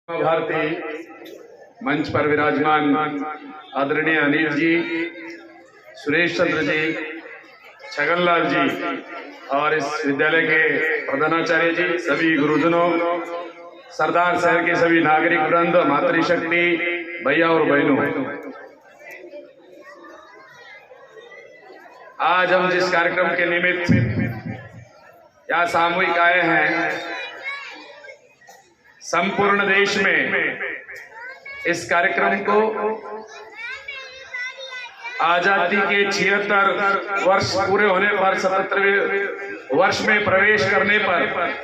भारती मंच पर विराजमान आदरणीय अनिल जी, सुरेश चंद्र जी, छगनलाल जी और इस विद्यालय के प्रधानाचार्य जी, सभी गुरुजनों, सरदार शहर के सभी नागरिक वृंद, मातृशक्ति भैया और बहनों, आज हम जिस कार्यक्रम के निमित्त यहाँ सामूहिक आए हैं, संपूर्ण देश में इस कार्यक्रम को आजादी के 76 वर्ष पूरे होने पर 77वें वर्ष में प्रवेश करने पर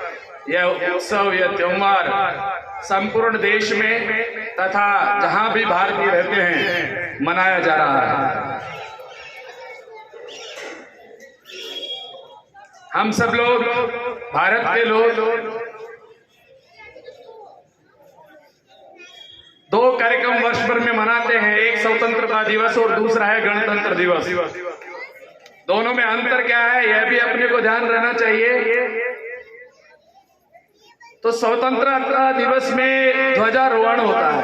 यह उत्सव, यह त्योहार संपूर्ण देश में तथा जहां भी भारतीय रहते हैं मनाया जा रहा है। हम सब लोग, भारत के लोग, दो कार्यक्रम वर्ष भर में मनाते हैं, एक स्वतंत्रता दिवस और दूसरा है गणतंत्र दिवस। दोनों में अंतर क्या है, यह भी अपने को ध्यान रहना चाहिए। तो स्वतंत्रता दिवस में ध्वजारोहण होता है,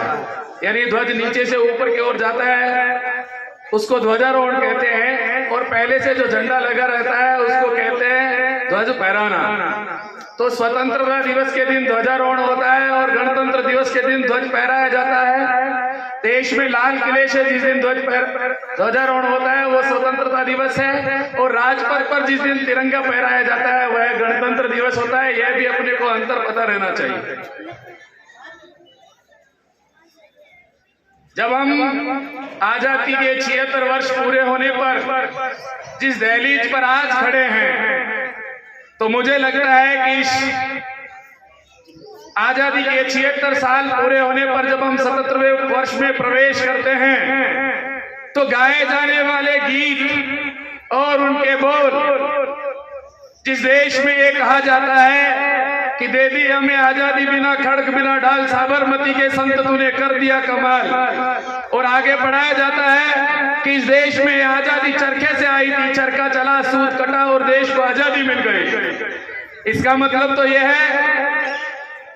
यानी ध्वज नीचे से ऊपर की ओर जाता है, उसको ध्वजारोहण कहते हैं। और पहले से जो झंडा लगा रहता है उसको कहते हैं ध्वज फहराना। तो स्वतंत्रता दिवस के दिन ध्वजारोहण होता है और गणतंत्र दिवस के दिन ध्वज फहराया जाता है। देश में लाल किले से जिस दिन ध्वजारोहण होता है वो स्वतंत्रता दिवस है, और राजपथ पर जिस दिन तिरंगा फहराया जाता है वह गणतंत्र दिवस होता है। यह भी अपने को अंतर पता रहना चाहिए। जब हम आजादी के 76 वर्ष पूरे होने पर जिस दहलीज पर आज खड़े हैं, तो मुझे लगता है कि इस आजादी के 76 साल पूरे होने पर जब हम 77वें वर्ष में प्रवेश करते हैं, तो गाए जाने वाले गीत और उनके बोल, जिस देश में ये कहा जाता है कि दे दी हमें आजादी बिना खड़क बिना ढाल, साबरमती के संत तूने कर दिया कमाल, और आगे बढ़ाया जाता है कि इस देश में आजादी चरखे से आई थी, चरखा चला, सूत कटा और देश को आजादी मिल गई। इसका मतलब तो यह है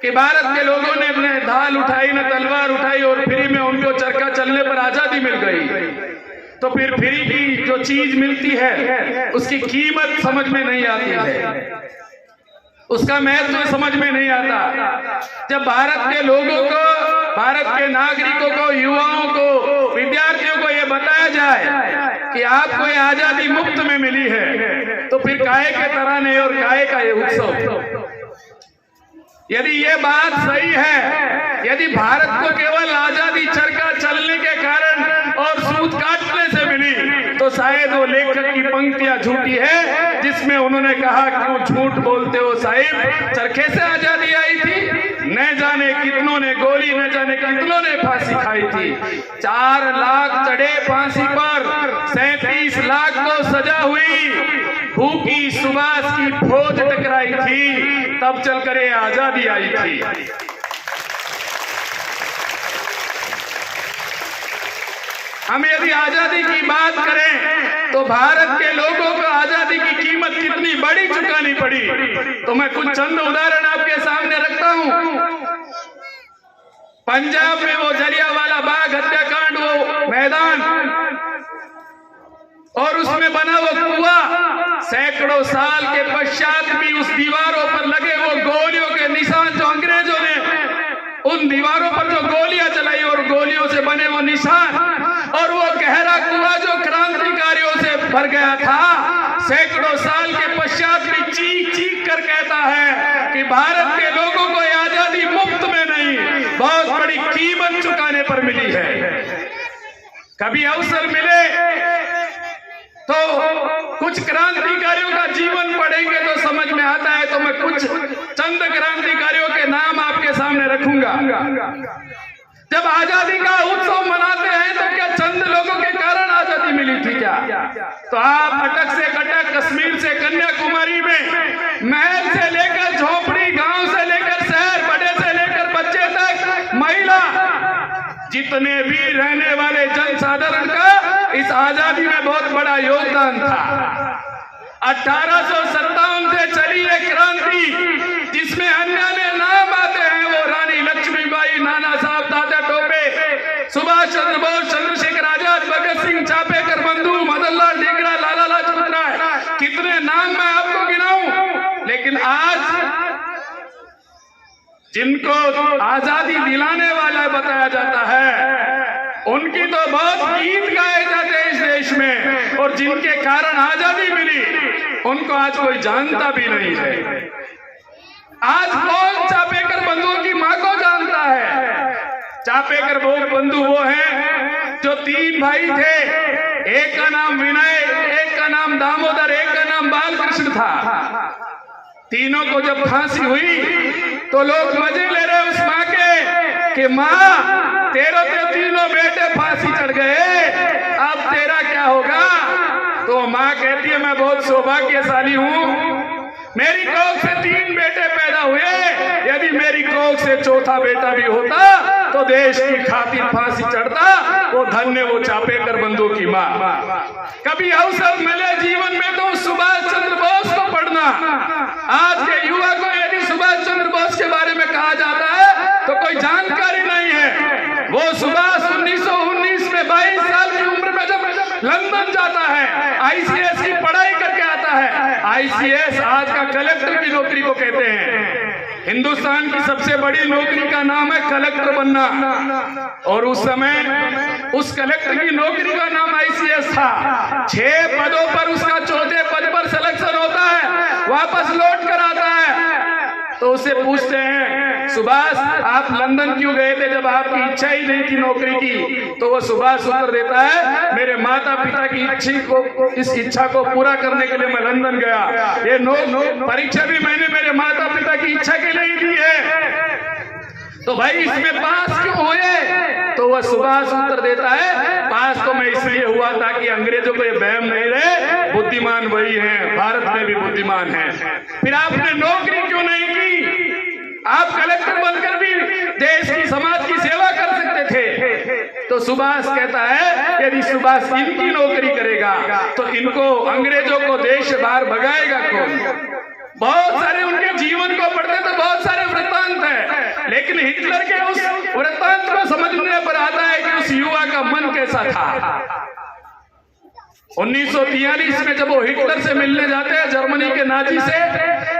कि भारत के लोगों ने अपने ढाल उठाई, न तलवार उठाई, और फ्री में उनको चरखा चलने पर आजादी मिल गई। तो फिर फ्री की जो चीज मिलती है उसकी कीमत समझ में नहीं आती है, उसका महत्व समझ में नहीं आता। जब भारत के लोगों को, भारत के नागरिकों को, युवाओं को, विद्यार्थियों को यह बताया जाए कि आपको ये आजादी मुफ्त में मिली है, तो फिर काहे के तराने और काहे का ये उत्सव। यदि ये बात सही है, यदि भारत को केवल आजादी चरखा चलने के कारण और सूत काटने से मिली, तो शायद वो लेखक की पंक्तियां झूठी है जिसमें उन्होंने कहा क्यों झूठ बोलते हो साहिब, चरखे से आजादी आई थी, न जाने कितनों ने गोली, न जाने कितनों ने फांसी खाई थी। 4 लाख चढ़े फांसी पर, 37 लाख को सजा हुई, भूखी सुबास की फौज टकराई थी, तब चलकर ये आजादी आई थी। हम यदि आजादी की बात करें तो भारत के लोगों को आजादी की कीमत कितनी बड़ी चुकानी पड़ी, तो मैं कुछ चंद उदाहरण आपके सामने रखता हूं। पंजाब में वो जलियांवाला बाग हत्याकांड, वो मैदान और उसमें बना वो कुआं, सैकड़ों साल के पश्चात भी उस दीवारों पर लगे वो गोलियों के निशान, जो अंग्रेजों ने उन दीवारों पर जो गोलियां चलाई और गोलियों से बने वो निशान, और वो गहरा कुआं जो क्रांतिकारियों से भर गया था, सैकड़ों साल के पश्चात भी चीख चीख कर कहता है कि भारत के लोगों को ये आजादी मुफ्त में नहीं, बहुत बड़ी कीमत चुकाने पर मिली है। कभी अवसर मिले तो कुछ क्रांतिकारियों का जीवन पढ़ेंगे तो समझ में आता है। तो मैं कुछ चंद क्रांतिकारियों के नाम आपके सामने रखूंगा। जब आजादी का उत्सव मनाते हैं तो क्या चंद लोगों के कारण आजादी मिली थी क्या? तो आप अटक से कटक, कश्मीर से कन्याकुमारी में, महल से लेकर झोपड़ी, गांव से लेकर शहर, बड़े से लेकर बच्चे तक, महिला, जितने भी रहने वाले जनसाधारण का इस आजादी में बहुत बड़ा योगदान था। 1857 से चली ये क्रांति जिसमें अन्य नाम आते हैं, वो रानी लक्ष्मीबाई, नाना जिनको आजादी दिलाने वाला बताया जाता है, उनकी तो बहुत गीत गाए जाते हैं इस देश में, और जिनके कारण आजादी मिली उनको आज कोई जानता भी नहीं है। आज कौन चापेकर बंधुओं की मां को जानता है? चापेकर बंधु वो हैं जो 3 भाई थे, एक का नाम विनय, एक का नाम दामोदर, एक का नाम बालकृष्ण था। तीनों को जब फांसी हुई तो लोग मजे ले रहे उस माँ के कि माँ तेरे तो तीनों बेटे फांसी चढ़ गए, अब तेरा क्या होगा? तो माँ कहती है मैं बहुत सौभाग्यशाली हूँ, मेरी कोख से 3 बेटे पैदा हुए, यदि मेरी कोख से चौथा बेटा भी होता तो देश की खातिर फांसी चढ़ता। वो धन्य वो चापेकर बंधु की माँ। कभी अवसर मिले जीवन में तो सुभाष चंद्र बोस को पढ़ना। आज के युवा को यदि सुभाष चंद्र बोस के बारे में कहा जाता है तो कोई जानकारी नहीं है। वो सुभाष 1919 में 22 साल की उम्र में जब लंदन जाता है, ICS की पढ़ाई करके आता है। ICS आज का कलेक्टर की नौकरी को कहते हैं। हिंदुस्तान की सबसे बड़ी नौकरी का नाम है कलेक्टर बनना, और उस समय उस कलेक्टर की नौकरी का नाम ICS था। 6 पदों पर उसका चौथे पद पर सिलेक्शन होता है, वापस लौट कर आता है। तो उससे पूछते हैं सुभाष आप लंदन क्यों गए थे जब आपकी इच्छा ही नहीं थी नौकरी की? तो वो सुभाष उत्तर देता है मेरे माता पिता की इस इच्छा को पूरा करने के लिए मैं लंदन गया। ये परीक्षा भी मैंने मेरे माता पिता की इच्छा के लिए ही दी है। तो भाई इसमें पास क्यों हुए? तो वह सुभाष उत्तर देता है पास तो मैं इसलिए हुआ ताकि अंग्रेजों को ये बहम नहीं रहे, बुद्धिमान वही हैं, भारत में भी बुद्धिमान हैं। फिर आपने नौकरी क्यों नहीं की? आप कलेक्टर बनकर भी देश की समाज की सेवा कर सकते थे। तो सुभाष कहता है यदि सुभाष इनकी नौकरी करेगा तो इनको अंग्रेजों को देश से बाहर भगाएगा कौन? बहुत सारे उनके जीवन को पढ़ते तो बहुत सारे वृत्तांत है, लेकिन हिटलर के उस वृत्तांत को समझने पर आता है कि उस युवा का मन कैसा था। 1943 में जब वो हिटलर से मिलने जाते हैं, जर्मनी के नाजी से,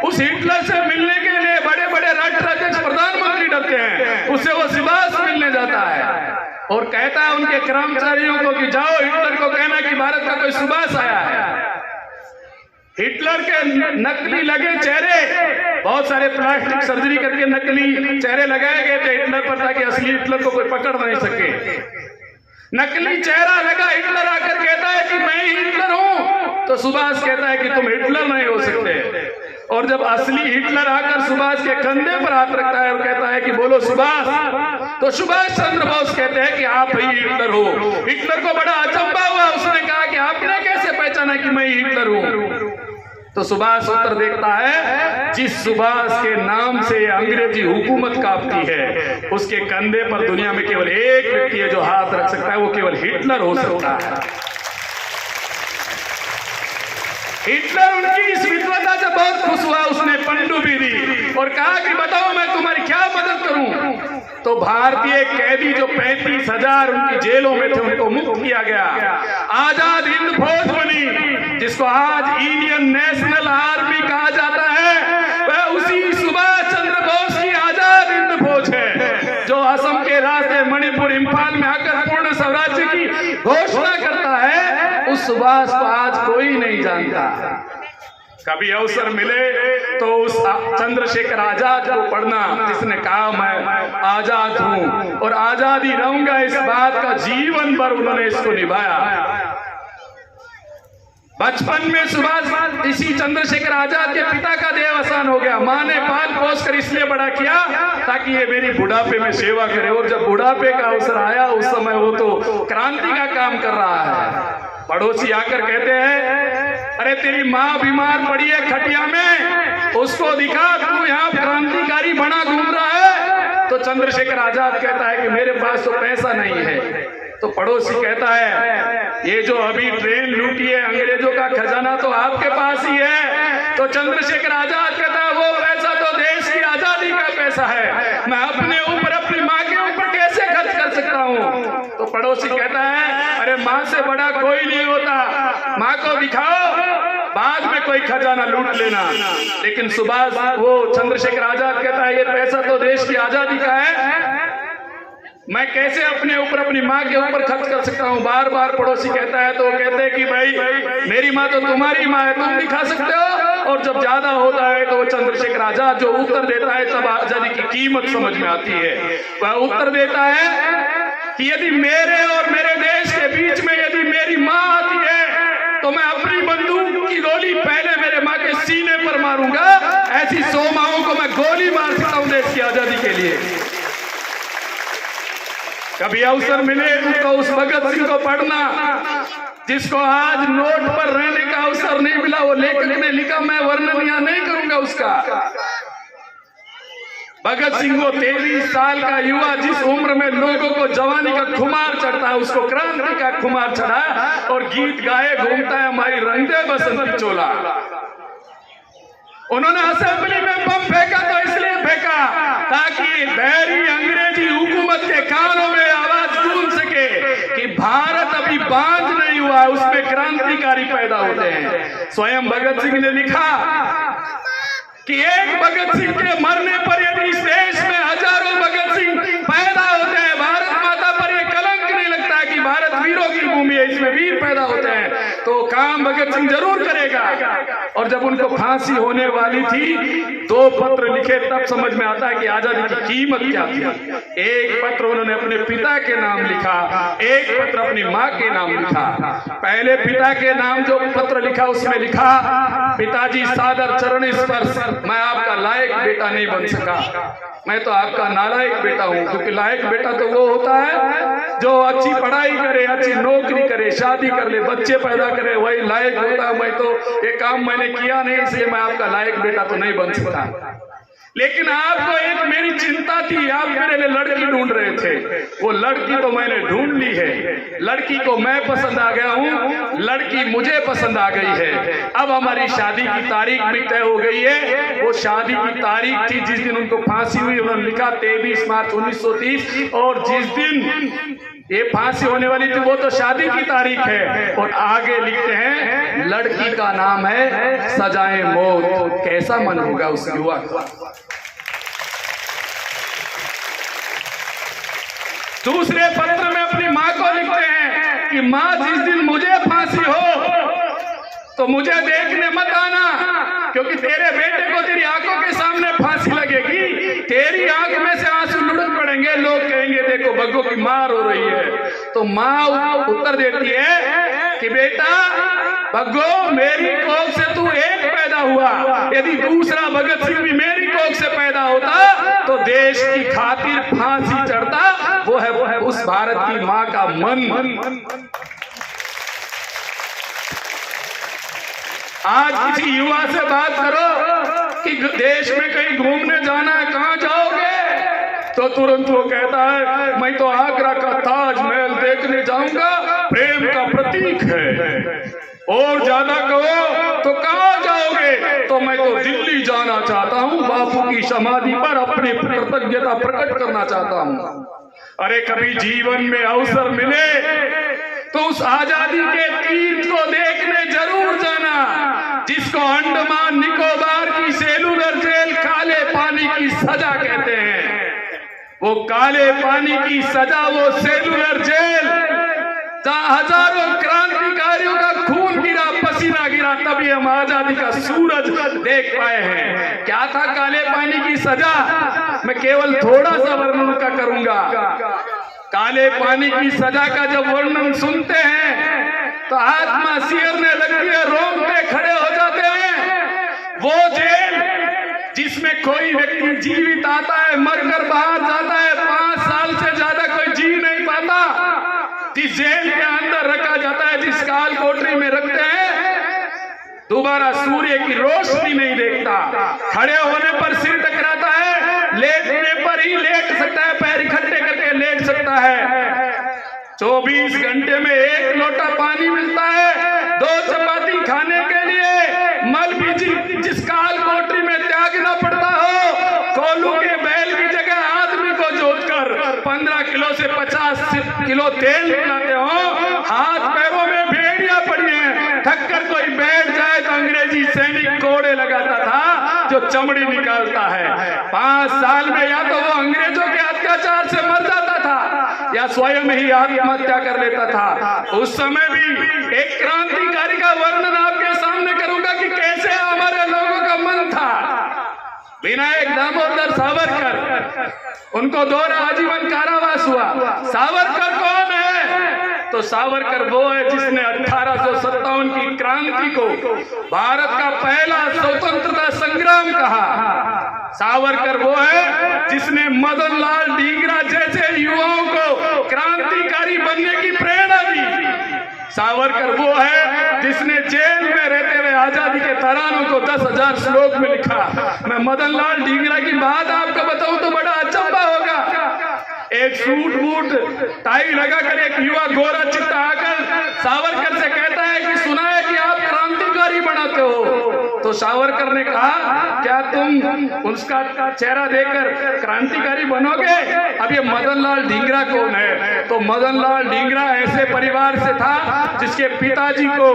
उस हिटलर से मिलने के लिए बड़े बड़े राष्ट्राध्यक्ष प्रधानमंत्री डरते हैं, उससे वो सुभाष मिलने जाता है और कहता है उनके कर्मचारियों को कि जाओ हिटलर को कहना कि भारत का कोई सुभाष आया है। हिटलर के नकली लगे चेहरे, बहुत सारे प्लास्टिक सर्जरी करके नकली चेहरे लगाए गए थे हिटलर पर ताकि असली हिटलर को कोई पकड़ नहीं सके। नकली चेहरा लगा, हिटलर आकर कहता है कि मैं ही हिटलर हूं, तो सुभाष कहता है कि तुम हिटलर नहीं हो सकते। और जब असली हिटलर आकर सुभाष के कंधे पर हाथ रखता है और कहता है कि बोलो सुभाष, तो सुभाष चंद्र बोस कहते हैं कि आप ही हिटलर हो। हिटलर को बड़ा अचंभा हुआ, उसने कहा कि आपने कैसे पहचाना कि मैं ही हिटलर हूं? तो सुभाष उत्तर देता है जिस सुभाष के नाम से अंग्रेजी हुकूमत कांपती है उसके कंधे पर दुनिया में केवल एक व्यक्ति है जो हाथ रख सकता है, वो केवल हिटलर हो सकता है। हिटलर उनकी इस विद्वता से बहुत खुश हुआ, उसने पनडुब्बी दी और कहा कि बताओ मैं तुम्हारी क्या मदद करूं? तो भारतीय कैदी जो 35,000 उनकी जेलों में थे उनको मुक्त किया गया। आजाद हिंद फौज बनी, जिसको आज इंडियन नेशनल आर्मी कहा जाता है, वह उसी सुभाष चंद्र बोस की आजाद हिंद फौज है जो असम के रास्ते मणिपुर इंफाल में आकर पूर्ण स्वराज्य की घोषणा करता है। उस सुभाष को आज कोई नहीं जानता। कभी अवसर मिले तो उस चंद्रशेखर आजाद को पढ़ना जिसने कहा मैं आजाद हूं और आजादी रहूंगा, इस बात का जीवन भर उन्होंने इसको निभाया। बचपन में सुभाष इसी चंद्रशेखर आजाद के पिता का देहावसान हो गया। मां ने पाल पोस कर इसलिए बड़ा किया ताकि ये मेरी बुढ़ापे में सेवा करे, और जब बुढ़ापे का अवसर आया उस समय वो तो क्रांति का काम कर रहा है। पड़ोसी आकर कहते हैं अरे तेरी माँ बीमार पड़ी है खटिया में, उसको दिखा, तू यहाँ क्रांतिकारी बना घूम रहा है। तो चंद्रशेखर आजाद कहता है कि मेरे पास तो पैसा नहीं है। तो पड़ोसी कहता है ये जो अभी ट्रेन लूटी है अंग्रेजों का खजाना तो आपके पास ही है। तो चंद्रशेखर आजाद कहता है वो पैसा तो देश की आजादी का पैसा है, मैं अपने ऊपर अपनी माँ के ऊपर कैसे खर्च कर सकता हूँ? तो पड़ोसी कहता है अरे माँ से बड़ा कोई नहीं होता, माँ को दिखाओ। बाद में कोई खजाना लूट लेना। लेकिन सुभाष वो चंद्रशेखर आजाद कहता है ये पैसा तो देश की आजादी का है, मैं कैसे अपने ऊपर अपनी माँ के ऊपर खर्च कर सकता हूँ। बार बार पड़ोसी कहता है तो वो कहते हैं कि भाई मेरी माँ तो तुम्हारी माँ है, तुम भी खा सकते हो। और जब ज्यादा होता है तो वो चंद्रशेखर आजाद जो उत्तर देता है तब आजादी की कीमत समझ में आती है। वह उत्तर देता है कि यदि मेरे और मेरे देश के बीच में यदि मेरी माँ आती है तो मैं अपनी बंदूक की गोली पहले मेरे माँ के सीने पर मारूंगा। ऐसी 100 माओं को मैं गोली मार सकता हूँ देश की आजादी के लिए। कभी अवसर मिले तो उस भगत सिंह को पढ़ना जिसको आज नोट पर रहने का अवसर नहीं मिला। वो लेखक ने लिखा, मैं वर्णन यहाँ नहीं करूंगा उसका। भगत सिंह वो 23 साल का युवा जिस उम्र में लोगों को जवानी का खुमार चढ़ता है, उसको क्रांति का खुमार चढ़ा और गीत गाए घूमता है हमारी रंगे बसंती चोला। उन्होंने असेंबली में बम फेंका तो इसलिए फेंका ताकि बैरी अंग्रेजी हुकूमत के कानों में आवाज गूंज सके कि भारत अभी बांझ नहीं हुआ, उसमें क्रांतिकारी पैदा होते हैं। स्वयं भगत सिंह ने लिखा कि एक भगत सिंह के मरने पर यदि इस देश में हजारों भगत सिंह पैदा होते हैं, भारत माता पर यह कलंक नहीं लगता है कि भारत वीरों की भूमि है, इसमें वीर पैदा होते हैं, तो काम भगत सिंह जरूर करेगा। और जब उनको फांसी होने वाली थी 2 पत्र लिखे, तब समझ में आता है कि आजादी की कीमत क्या थी। एक पत्र उन्होंने अपने पिता के नाम लिखा, एक पत्र अपनी माँ के नाम लिखा। पहले पिता के नाम जो पत्र लिखा उसमें लिखा, पिताजी सादर चरण स्पर्श, मैं आपका लायक बेटा नहीं बन सका, मैं तो आपका नालायक बेटा हूँ। क्योंकि लायक बेटा तो वो होता है जो अच्छी पढ़ाई करे, अच्छी नौकरी करे, शादी कर ले, बच्चे पैदा करे, वही लायक होता है। मैं तो ये काम मैंने किया नहीं, इसलिए मैं आपका लायक बेटा तो नहीं बन सकता। लेकिन आपको एक मेरी चिंता थी, आप मेरे लिए लड़की ढूंढ रहे थे, वो लड़की तो मैंने ढूंढ ली है। लड़की को मैं पसंद आ गया हूँ, लड़की मुझे पसंद आ गई है। अब हमारी शादी की तारीख भी तय हो गई है। वो शादी की तारीख थी जिस दिन उनको फांसी हुई, उन्होंने लिखा 23 मार्च 1930, और जिस दिन ये फांसी होने वाली थी वो तो शादी की तारीख है। और आगे लिखते हैं लड़की का नाम है सजाए मौत। कैसा मन होगा उस युवक का। दूसरे पत्र में अपनी माँ को लिखते हैं कि माँ जिस दिन मुझे फांसी हो तो मुझे देखने मत आना, क्योंकि तेरे बेटे को तेरी आंखों के सामने फांसी लगेगी, तेरी आंख में से आंसू लुढ़क पड़ेंगे, लोग कहेंगे देखो भग्गो की मार हो रही है। तो माँ उत्तर देती है कि बेटा भग्गो, मेरी कोख से तू एक पैदा हुआ, यदि दूसरा भगत सिंह भी मेरी कोख से पैदा होता तो देश की खातिर फांसी चढ़ता। वो है उस भारत की माँ का मन। आज किसी युवा से बात करो कि देश में कहीं घूमने जाना है, कहाँ जाओगे, तो तुरंत वो कहता है मैं तो आगरा का ताजमहल देखने जाऊंगा, प्रेम का प्रतीक है। और ज्यादा कहो तो कहाँ जाओगे, तो मैं तो दिल्ली जाना चाहता हूँ, बापू की समाधि पर अपनी कृतज्ञता प्रकट करना चाहता हूँ। अरे कभी जीवन में अवसर मिले तो उस आजादी के तीर को देखने जरूर जाना, जिसको अंडमान निकोबार की सेलुलर जेल काले पानी की सजा कहते हैं। वो काले पानी की सजा, वो सेलुलर जेल जहां हजारों क्रांतिकारियों का खून गिरा, पसीना गिरा, तभी हम आजादी का सूरज देख पाए हैं। क्या था काले पानी की सजा, मैं केवल थोड़ा सा वर्णन का करूंगा। काले पानी की सजा का जब वर्णन सुनते हैं तो आत्मा सिरने लगती है, रोंगटे खड़े हो जाते हैं। वो जेल जिसमें कोई व्यक्ति जीवित आता है, मरकर बाहर जाता है, 5 साल से ज्यादा कोई जी नहीं पाता, जिस जेल के अंदर रखा जाता है, जिस काल कोठरी में रखते हैं, दोबारा सूर्य की रोशनी नहीं देखता, खड़े होने पर सिर टकराता है, लेटने पर ही लेट सकता है, पैर इकट्ठे करके लेट सकता है। 24 घंटे में 1 लोटा पानी मिलता है, 2 चपाती खाने के लिए मल भी जिस काल कोठरी में त्यागना पड़ता हो, कोलू के बैल की जगह आदमी को जोतकर 15 किलो से 50 किलो तेल निकलाते हो, हाथ पैरों में भेड़ियां पड़ी हैं, थक कर कोई बैठ जाए तो चमड़ी निकालता है। 5 साल में या तो वो अंग्रेजों के अत्याचार से मर जाता था या स्वयं ही आत्महत्या कर लेता था। उस समय भी एक क्रांतिकारी का वर्णन आपके सामने करूंगा कि कैसे हमारे लोगों का मन था। विनायक दामोदर सावरकर, उनको दोहरा आजीवन कारावास हुआ। सावरकर कौन है? तो सावरकर वो है जिसने 1857 की क्रांति को भारत का पहला स्वतंत्रता संग्राम कहा। सावरकर वो है जिसने मदन लाल ढींगरा जैसे युवाओं को क्रांतिकारी बनने की प्रेरणा दी। सावरकर वो है जिसने जेल में रहते हुए आजादी के तरानों को 10,000 श्लोक में लिखा। मैं मदन लाल ढींगरा की बात आपको बताऊं तो बड़ा अचंभा होगा। एक सूट बूट टाई लगाकर एक युवा गोरा चिट्टा आकर सावरकर से कहता है कि सुना है कि आप क्रांतिकारी बनाते हो। तो सावरकर ने कहा क्या तुम उसका चेहरा देखकर क्रांतिकारी बनोगे? अब ये मदन लाल ढींगरा कौन है? तो मदन लाल ढींगरा ऐसे परिवार से था जिसके पिताजी को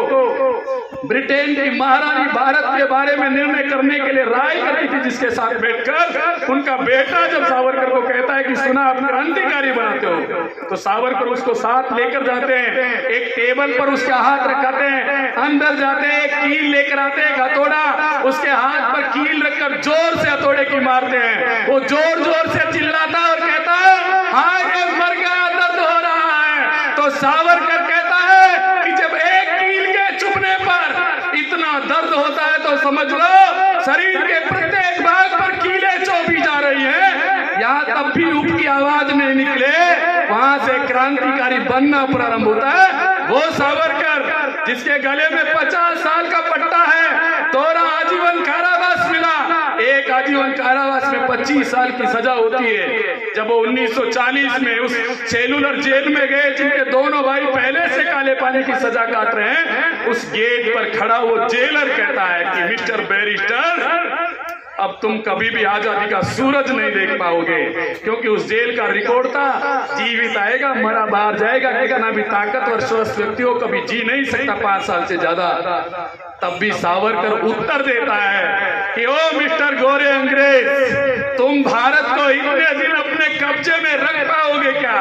ब्रिटेन की महारानी भारत के बारे में निर्णय करने के लिए राय करती थी, जिसके साथ बैठकर उनका बेटा जब सावरकर को कहता है कि सुना आप क्रांतिकारी बनाते हो, तो सावरकर उसको साथ लेकर जाते हैं। एक टेबल पर उसके हाथ रखाते हैं, अंदर जाते हैं, एक कील लेकर आते हैं, हथौड़ा उसके हाथ पर कील रखकर जोर से हथौड़े की मारते हैं। वो जोर जोर से चिल्लाता और कहता है हाँ मर गया, दर्द हो रहा है। तो सावरकर कहता है कि जब एक कील के चुभने पर इतना दर्द होता है तो समझ लो शरीर के प्रत्येक भाग पर कीलें चोपी जा रही है। यहाँ तब भी ऊप की आवाज नहीं निकले, वहां से क्रांतिकारी बनना प्रारंभ होता है। वो सावरकर जिसके गले में 50 साल का पट्टा है, दोहरा आजीवन कारावास मिला। एक आजीवन कारावास में 25 साल की सजा होती है। जब वो 1940 में उस सेलुलर जेल में गए जिनके दोनों भाई पहले से काले पानी की सजा काट रहे हैं, उस गेट पर खड़ा वो जेलर कहता है कि मिस्टर बैरिस्टर अब तुम कभी भी आजादी का सूरज नहीं देख पाओगे, क्योंकि उस जेल का रिकॉर्ड था जीवित आएगा मरा बाहर जाएगा। कितना भी ताकतवर स्वस्थ व्यक्ति हो कभी जी नहीं सकता 5 साल से ज्यादा। तब भी सावरकर उत्तर देता है कि ओ मिस्टर गोरे अंग्रेज, तुम भारत को इतने दिन अपने कब्जे में रख पाओगे क्या?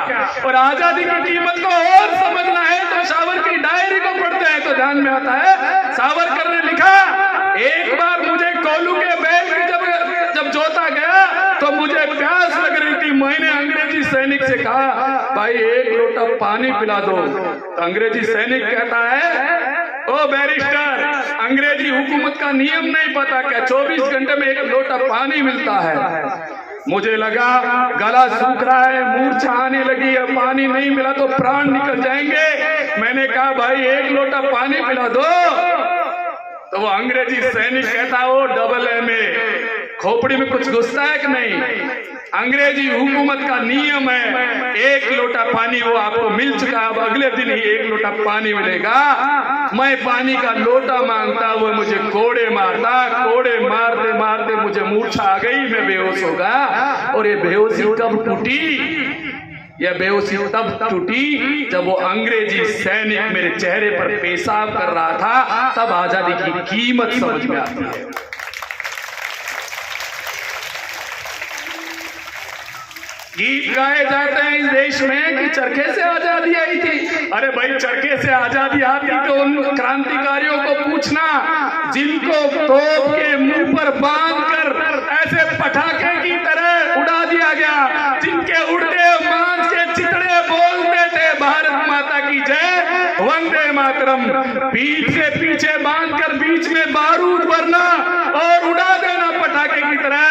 और आजादी की कीमत को और समझना है तो सावरकर की डायरी को पढ़ते हैं तो ध्यान में आता है सावरकर ने लिखा एक बार मुझे कोल्लू के बैल की जब जोता गया तो मुझे प्यास लग रही थी। मैंने अंग्रेजी सैनिक से कहा भाई 1 लोटा पानी पिला दो। तो अंग्रेजी सैनिक कहता है ओ बैरिस्टर, अंग्रेजी हुकूमत का नियम नहीं पता क्या 24 घंटे में 1 लोटा पानी मिलता है? मुझे लगा गला सूख रहा है, मूर्छा आने लगी है, पानी नहीं मिला तो प्राण निकल जाएंगे। मैंने कहा भाई 1 लोटा पानी पिला दो। तो वो अंग्रेजी सैनिक कहता है वो डबल MA खोपड़ी में कुछ घुसता है कि नहीं? अंग्रेजी हुकूमत का नियम है 1 लोटा पानी वो आपको मिल चुका, अब अगले दिन ही 1 लोटा पानी मिलेगा। मैं पानी का लोटा मांगता, वो मुझे कोड़े मारता, कोड़े मारते मारते मुझे मूर्छा आ गई, मैं बेहोश हो गया। और ये बेहोशी कब टूटी? यह बेहोशी तब टूटी जब वो अंग्रेजी सैनिक मेरे चेहरे पर पेशाब कर रहा था, तब आजादी की कीमत समझ में आती है। गीत गाए जाते हैं इस देश में कि चरखे से आजादी आई थी। अरे भाई चरखे से आजादी आती तो उन क्रांतिकारियों को पूछना जिनको तोप के मुंह पर बांधकर ऐसे पटाखे की तरह उड़ा दिया गया, जिनके उड़ते मांस के चितड़े बोलते थे भारत माता की जय वंदे मातरम, पीठ से पीछे बांधकर बीच में बारूद भरना और उड़ा देना पटाखे की तरह।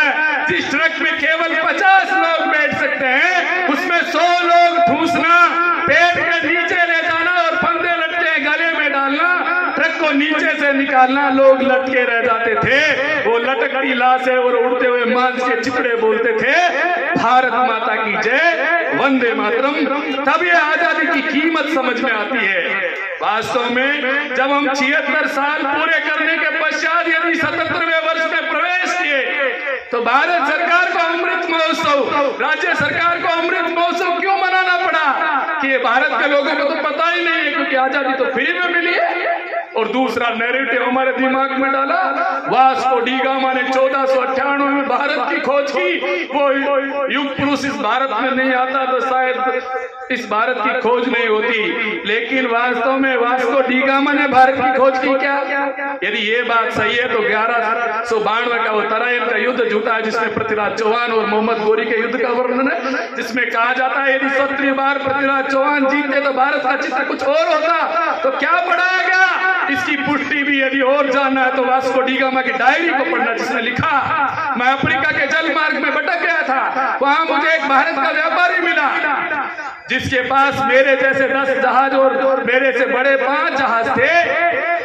जिस ट्रक में केवल 50 लोग बैठ सकते हैं उसमें 100 लोग ठूसना, पेट के नीचे ले जाना और फंदे लटके गले में डालना, ट्रक को नीचे से निकालना, लोग लटके रह जाते थे। वो लटकती लाशें और उड़ते हुए मांस के चितड़े बोलते थे भारत माता की जय वंदे मातरम। तब ये आजादी की कीमत समझ में आती है। वास्तव में जब हम 76 साल पूरे करने के पश्चात यदि 77वें वर्ष में प्रवेश किए तो भारत सरकार को अमृत महोत्सव, राज्य सरकार को अमृत महोत्सव क्यों मनाना पड़ा? कि भारत के लोगों को तो पता ही नहीं है, क्योंकि आजादी तो फ्री में मिली है। और दूसरा नैरेटिव हमारे दिमाग में डाला, वास्को डी गामा ने 1498 में भारत की खोज की। वो युग पुरुष इस भारत में नहीं आता तो शायद इस भारत की खोज नहीं होती, लेकिन वास्तव में वास्को डी गामा ने भारत की खोज की क्या? यदि ये बात सही है तो 1192 का वो तराइन का युद्ध झूठा है, जिसमें पृथ्वीराज चौहान और मोहम्मद गोरी के युद्ध का वर्णन है, जिसमें कहा जाता है यदि 17वीं बार पृथ्वीराज चौहान जीतते तो भारत का चित्र कुछ और होता। तो क्या पढ़ाया गया? इसकी पुष्टि भी यदि और जानना है तो वास्को डी गामा की डायरी को पढ़ना, जिसने लिखा, मैं अफ्रीका के जल मार्ग में भटक गया था, वहां मुझे एक भारत का व्यापारी मिला जिसके पास मेरे जैसे 10 जहाज और मेरे से बड़े 5 जहाज थे।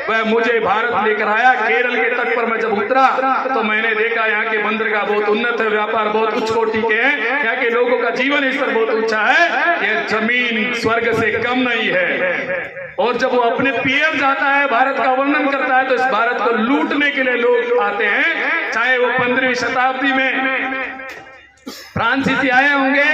वह मुझे भारत लेकर आया। केरल के तट पर मैं जब उतरा तो मैंने देखा यहाँ के बंदरगाह बहुत उन्नत है, व्यापार बहुत उच्च कोटि के हैं, यहाँ के लोगों का जीवन स्तर बहुत ऊंचा है, यह जमीन स्वर्ग से कम नहीं है। और जब वो अपने पीएम जाता है, भारत का वर्णन करता है, तो इस भारत को लूटने के लिए लोग आते हैं, चाहे वो 15वीं शताब्दी में फ्रांसीसी आए होंगे,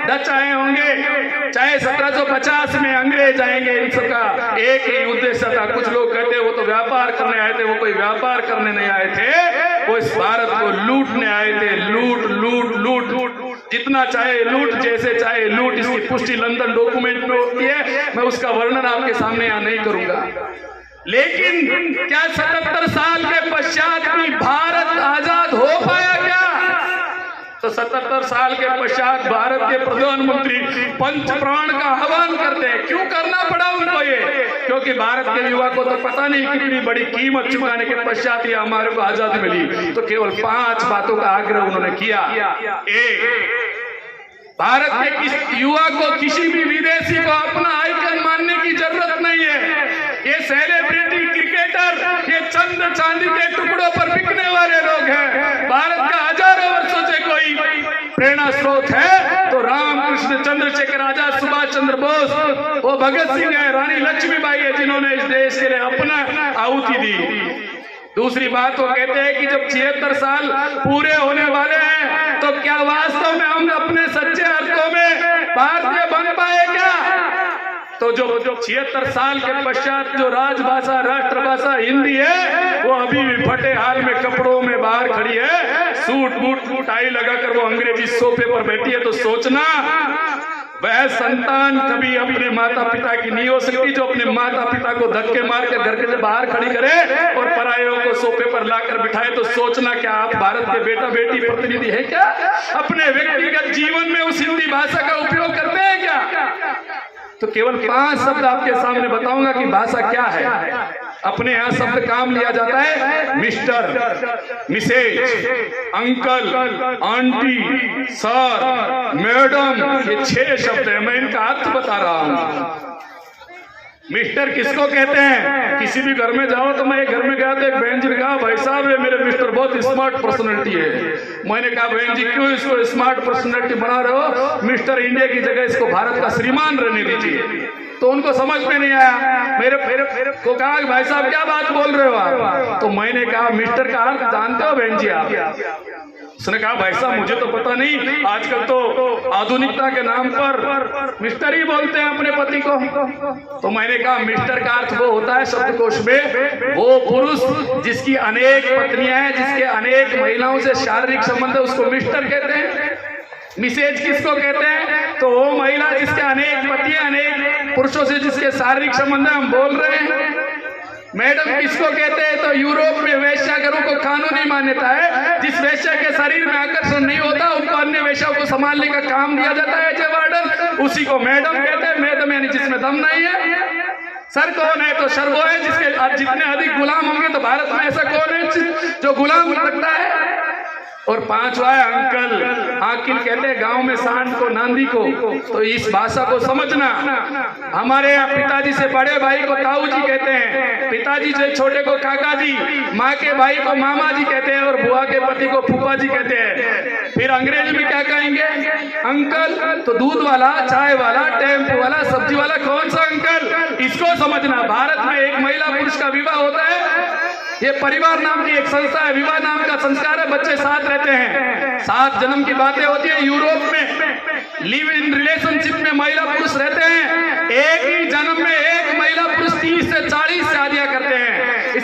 डच आए होंगे, चाहे 1750 में अंग्रेज आएंगे, इन सबका एक ही उद्देश्य था। कुछ लोग कहते हैं वो तो व्यापार करने आए थे, वो कोई व्यापार करने नहीं आए थे, वो इस भारत को लूटने आए थे। लूट लूट लूट लूट, जितना चाहे लूट, जैसे चाहे लूट। इसकी पुष्टि लंदन डॉक्यूमेंट में होती है, मैं उसका वर्णन आपके सामने यहाँ नहीं करूंगा। लेकिन क्या 77 साल के पश्चात भी भारत आजाद हो पाया क्या? तो 77 साल के पश्चात भारत के प्रधानमंत्री पंच प्राण का आह्वान करते हैं। क्यों करना पड़ा उनको ये? क्योंकि भारत के युवा को तो पता नहीं कितनी बड़ी कीमत चुकाने के पश्चात ये हमारे को आजादी मिली। तो केवल 5 बातों का आग्रह उन्होंने किया। एक, भारत के किस युवा को किसी भी विदेशी को अपना आइकन मानने की जरूरत नहीं है। ये सेलिब्रिटी क्रिकेटर, ये चंद चांदी के टुकड़ों पर बिकने वाले लोग हैं। भारत का हजारों वर्षों से कोई प्रेरणा स्रोत है तो रामकृष्ण चंद्रशेखर आजाद, सुभाष चंद्र बोस, वो भगत सिंह है, रानी लक्ष्मीबाई है, जिन्होंने इस देश के लिए अपना आहुति दी। दूसरी बात वो कहते हैं कि जब 76 साल पूरे होने वाले हैं तो क्या वास्तव में हम अपने सच्चे अर्थों में भारतीय बन पाए क्या? तो जो 76 साल के पश्चात जो राजभाषा, राष्ट्रभाषा हिंदी है, वो अभी भी फटे हाल में कपड़ों में बाहर खड़ी है, सूट बूट टाई लगाकर वो अंग्रेजी सोफे पर बैठी है। तो सोचना, वह संतान कभी अपने माता पिता की नहीं हो सकती जो अपने माता पिता को धक्के मार कर घर के बाहर खड़ी करे और परायों को सोफे पर लाकर बिठाए। तो सोचना, क्या आप भारत के बेटा बेटी प्रतिनिधि है क्या? अपने व्यक्तिगत जीवन में उस हिंदी भाषा का उपयोग करते हैं क्या? तो केवल 5 शब्द आपके सामने बताऊंगा कि भाषा क्या है। अपने यहाँ शब्द काम लिया जाता है मिस्टर, aunty, uncle, aunty, sir, madam, ये 6 शब्द है। मैं इनका अर्थ बता रहा हूँ। मिस्टर किसको कहते हैं? किसी भी घर में जाओ तो मैं घर में गया तो एक बहन जी ने कहा, भाई साहब ये मेरे मिस्टर बहुत स्मार्ट पर्सनैलिटी है। मैंने कहा, बहन जी क्यों इसको स्मार्ट पर्सनैलिटी बना रहे हो? मिस्टर इंडिया की जगह इसको भारत का श्रीमान रहने दीजिए। तो उनको समझ में नहीं आया। मेरे को कहा, भाई साहब क्या बात बोल रहे हो आप? तो मैंने कहा, मिस्टर का अर्थ जानते हो बहन जी आप? उसने कहा, भाई साहब मुझे तो पता नहीं, आजकल तो आधुनिकता के नाम पर मिस्टर ही बोलते हैं अपने पति को। तो मैंने कहा, मिस्टर का अर्थ वो होता है शब्दकोश में, वो पुरुष जिसकी अनेक पत्नियां हैं, जिसके अनेक महिलाओं से शारीरिक संबंध है, उसको मिस्टर कहते हैं। मिसेज किसको कहते हैं? तो वो महिला जिसके अनेक पति, अनेक पुरुषों से जिसके शारीरिक संबंध हम बोल रहे हैं। मैडम किसको कहते हैं? तो यूरोप में वेश्यागरों को कानूनी मान्यता है, जिस वेश्या के शरीर में आकर्षण नहीं होता उनको अन्य वेश्याओं को संभालने का काम दिया जाता है, एज ए वार्डन, उसी को मैडम कहते हैं। मैडम यानी जिसमें दम नहीं है। सर कौन है? तो सर वो है जिसके जितने अधिक गुलाम होंगे। तो भारत में ऐसा कौन है जो गुलाम रखता है? और 5वां है अंकल। आकिल कहते हैं गांव में सांड को, नांदी को। तो इस भाषा को समझना। हमारे यहाँ पिताजी से बड़े भाई को ताऊ जी कहते हैं, पिताजी से छोटे को काका जी, माँ के भाई को मामा जी कहते हैं और बुआ के पति को फूफा जी कहते हैं। फिर अंग्रेजी में क्या कहेंगे? अंकल। तो दूध वाला, चाय वाला, टेम्पो वाला, सब्जी वाला कौन सा अंकल? इसको समझना। भारत में एक महिला पुरुष का विवाह होता है, ये परिवार नाम की एक संस्था है, विवाह नाम का संस्कार है, बच्चे साथ रहते हैं, 7 जन्म की बातें होती है। यूरोप में लिव इन रिलेशनशिप में महिला पुरुष रहते हैं, एक ही जन्म में एक महिला पुरुष 30 से 40 शादियां करते हैं।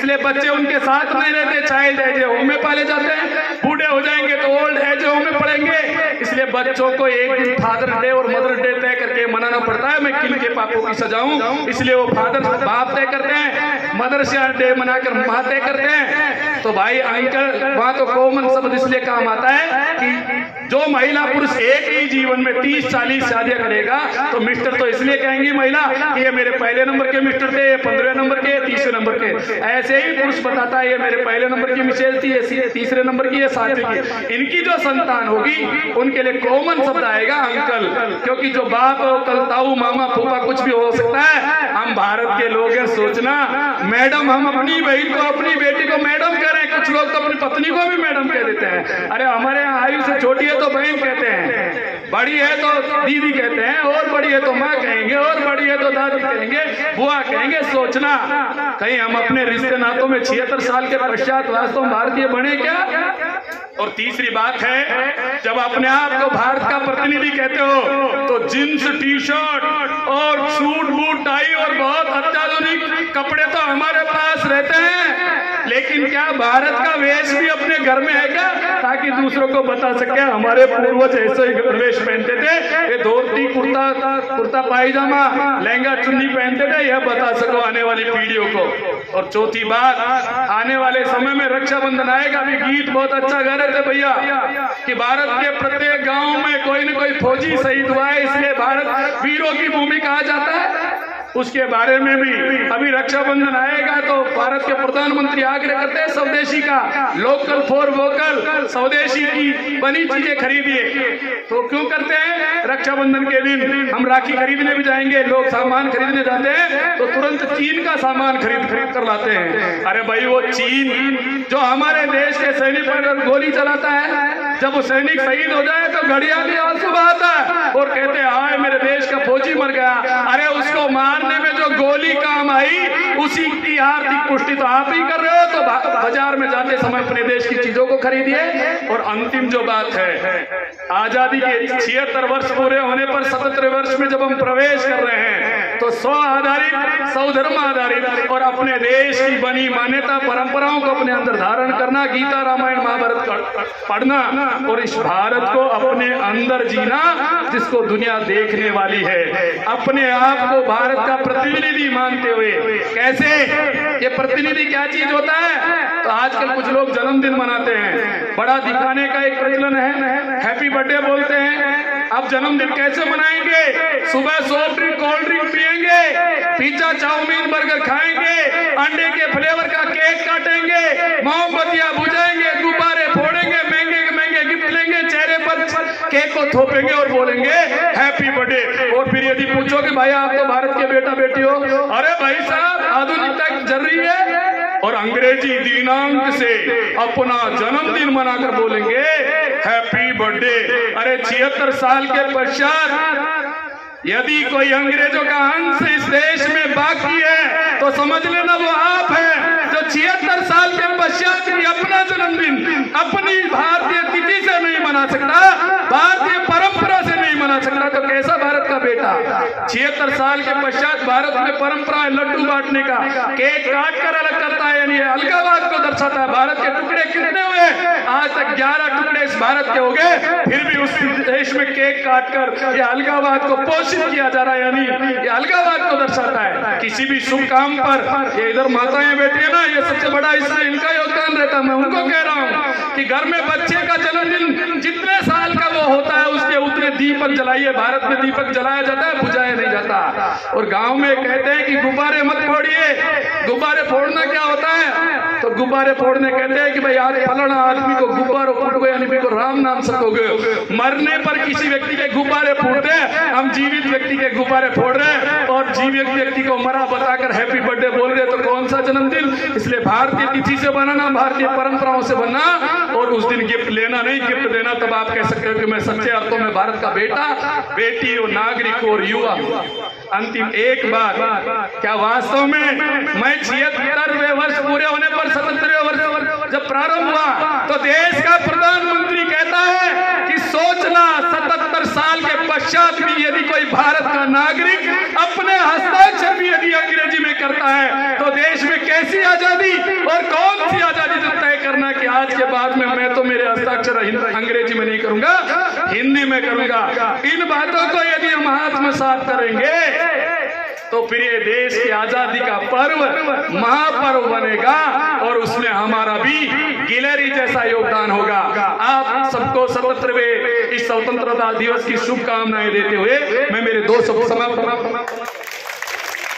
इसलिए बच्चे उनके साथ नहीं रहते, चाइल्ड एज होम में पाले जाते हैं। बूढ़े हो जाएंगे तो ओल्ड एज होम में पड़ेंगे। इसलिए बच्चों को एक दिन फादर डे और मदर डे तय करके मनाना पड़ता है, मैं किन के पापों की सजाऊं। इसलिए वो फादर बाप तय करते हैं, मदर्स डे मनाकर माँ तय करते हैं। तो भाई अंकल वहां तो कॉमन शब्द इसलिए काम आता है कि जो महिला पुरुष एक ही जीवन में 30-40 शादियां करेगा तो मिस्टर तो इसलिए कहेंगी महिला कि ये मेरे पहले नंबर के मिस्टर थे, ये 15वें नंबर के, 30वें नंबर के। ऐसे ही पुरुष बताता है ये मेरे पहले नंबर की मिसेज थी, ये 3रे नंबर की, ये 7वीं की। इनकी जो संतान होगी उनके लिए कॉमन शब्द आएगा अंकल, क्योंकि जो बाप कल ताऊ मामा फूफा कुछ भी हो सकता है। हम भारत के लोग हैं, सोचना मैडम, हम अपनी बहन को अपनी बेटी को मैडम कह रहे हैं, कुछ लोग तो अपनी पत्नी को भी मैडम कह देते हैं। अरे हमारे यहाँ आयु से छोटी है तो बहन कहते हैं, बड़ी है तो दीदी कहते हैं, और बड़ी है तो माँ कहेंगे, और बड़ी है तो दादी कहेंगे, बुआ कहेंगे। सोचना कहीं हम अपने रिश्ते नातों में 76 साल के पश्चात वास्तव में भारतीय बने क्या। और तीसरी बात है, जब अपने आप को भारत का प्रतिनिधि कहते हो तो जींस टी शर्ट और सूट बूट टाई और बहुत अत्याधुनिक कपड़े तो हमारे पास रहते हैं, लेकिन क्या भारत का वेश भी अपने घर में है क्या, ताकि दूसरों को बता सके हमारे पूर्वज ऐसे ही वेश पहनते थे, ये धोती कुर्ता पायजामा लहंगा चुन्नी पहनते थे, यह बता सको आने वाली पीढ़ियों को। और चौथी बात, आने वाले समय में रक्षाबंधन आएगा, भी गीत बहुत अच्छा गा रहे थे भैया कि भारत के प्रत्येक गांव में कोई न कोई फौजी शहीद हुआ है, इसलिए भारत वीरों की भूमि कहा जाता है। उसके बारे में भी अभी रक्षाबंधन आएगा तो भारत के प्रधानमंत्री आग्रह करते हैं स्वदेशी का, लोकल फॉर वोकल, स्वदेशी की बनी चीजें खरीदिए। तो क्यों करते हैं, रक्षाबंधन के दिन हम राखी खरीदने भी जाएंगे, लोग सामान खरीदने जाते हैं तो तुरंत चीन का सामान खरीद कर लाते हैं। अरे भाई वो चीन जो हमारे देश के सैनिक पर गोली चलाता है, जब वो सैनिक शहीद हो जाए तो घड़ियाली आंसू बहाता है और कहते हैं हाय मेरे देश का फौजी मर गया। अरे उसको मारने में जो गोली काम आई उसी की आर्थिक पुष्टि तो आप ही कर रहे हो। तो बाजार में जाते समय अपने देश की चीजों को खरीदिए। और अंतिम जो बात है, आजादी के 76 वर्ष पूरे होने पर 77 वर्ष में जब हम प्रवेश कर रहे हैं तो स्व आधारित, स्वधर्म आधारित और अपने देश की बनी मान्यता परंपराओं को अपने अंदर धारण करना, गीता रामायण महाभारत पढ़ना और इस भारत को अपने अंदर जीना जिसको दुनिया देखने वाली है, अपने आप को भारत का प्रतिनिधि मानते हुए। कैसे ये प्रतिनिधि क्या चीज होता है, तो आजकल कुछ लोग जन्मदिन मनाते हैं, बड़ा दिखाने का एक प्रचलन है, हैप्पी बर्थडे बोलते हैं। अब जन्मदिन कैसे मनाएंगे, सुबह सॉफ्ट ड्रिंक कोल्ड ड्रिंक पिएंगे, पिज्जा चाउमीन बर्गर खाएंगे, अंडे के फ्लेवर का केक काटेंगे, मोमबत्तियां बुझाएंगे, गुब्बारे फोड़ेंगे, महंगे महंगे गिफ्ट लेंगे, चेहरे पर केक को थोपेंगे और बोलेंगे हैप्पी बर्थडे। और फिर यदि पूछो कि भाई आप तो भारत के बेटा बेटी हो, अरे भाई साहब आधुनिकता जल रही है और अंग्रेजी दिनांक से अपना जन्मदिन मनाकर बोलेंगे हैप्पी बर्थडे। अरे 76 साल के पश्चात यदि कोई अंग्रेजों का अंश इस देश में बाकी है तो समझ लेना वो आप हैं जो 76 साल के पश्चात भी अपना जन्मदिन अपनी भारतीय तिथि से नहीं मना सकता, भारतीय परंपरा से नहीं मना सकता, तो कैसा भारत का बेटा। 76 साल के पश्चात भारत में परंपरा है लड्डू बांटने का, केक काट कर अलग करता है, यानी अलगाववाद को दर्शाता है। भारत के टुकड़े कितने हुए, आज तक 11 टुकड़े इस भारत के हो गए, फिर भी उस देश में केक काट कर ये अलगाववाद को पोषित किया जा रहा है, यानी ये अलगाववाद को दर्शाता है। किसी भी शुभ काम पर ये इधर माताएं बैठी है ना, ये सबसे बड़ा इसमें इनका योगदान रहता है। मैं उनको कह रहा हूँ कि घर में बच्चे का जन्मदिन जितने साल का वो होता है उसके उतने दीपक जलाइए। भारत में दीपक जलाया जाता है, बुझाया नहीं जाता। और गांव में कहते हैं कि गुब्बारे मत फोड़िए, गुब्बारे फोड़ना क्या होता है, तो गुब्बारे फोड़ने कहते हैं कि भाई आज फलाना आदमी को गुब्बारे फूट गए, यानी को राम नाम सकोगे। मरने पर किसी व्यक्ति के गुब्बारे फूटते हैं, हम जीवित व्यक्ति के गुब्बारे फोड़ रहे हैं और जीवित व्यक्ति को मरा बताकर हैप्पी बर्थडे बोल रहे, तो कौन सा जन्मदिन। इसलिए भारतीय तिथि से बनाना, भारतीय परंपराओं से बनना और उस दिन गिफ्ट लेना नहीं, गिफ्ट देना। तब आप कह सकते हो कि मैं सच्चे अर्थों में भारत का बेटा बेटी और नागरिक और युवा। अंतिम एक बात, क्या वास्तव में मैं 76वें वर्ष पूरे होने पर 77वें वर्ष जब प्रारंभ हुआ तो देश का प्रधानमंत्री कहता है कि सोचना 77 साल के पश्चात भी यदि कोई भारत का नागरिक अपने हस्ताक्षर भी यदि अंग्रेजी में करता है तो देश में कैसी आजादी और कौन सी आजादी जो तय करना कि आज के बाद में मैं तो मेरे हस्ताक्षर अंग्रेजी में नहीं करूंगा, हिंदी में करूंगा। इन बातों को यदि हम हाथ में साफ करेंगे तो फिर ये देश की आजादी का पर्व महापर्व बनेगा और उसमें हमारा भी गिलहरी जैसा योगदान होगा। आप सबको इस स्वतंत्रता दिवस की शुभकामनाएं देते हुए मैं मेरे 2 शब्द समाप्त करता हूं।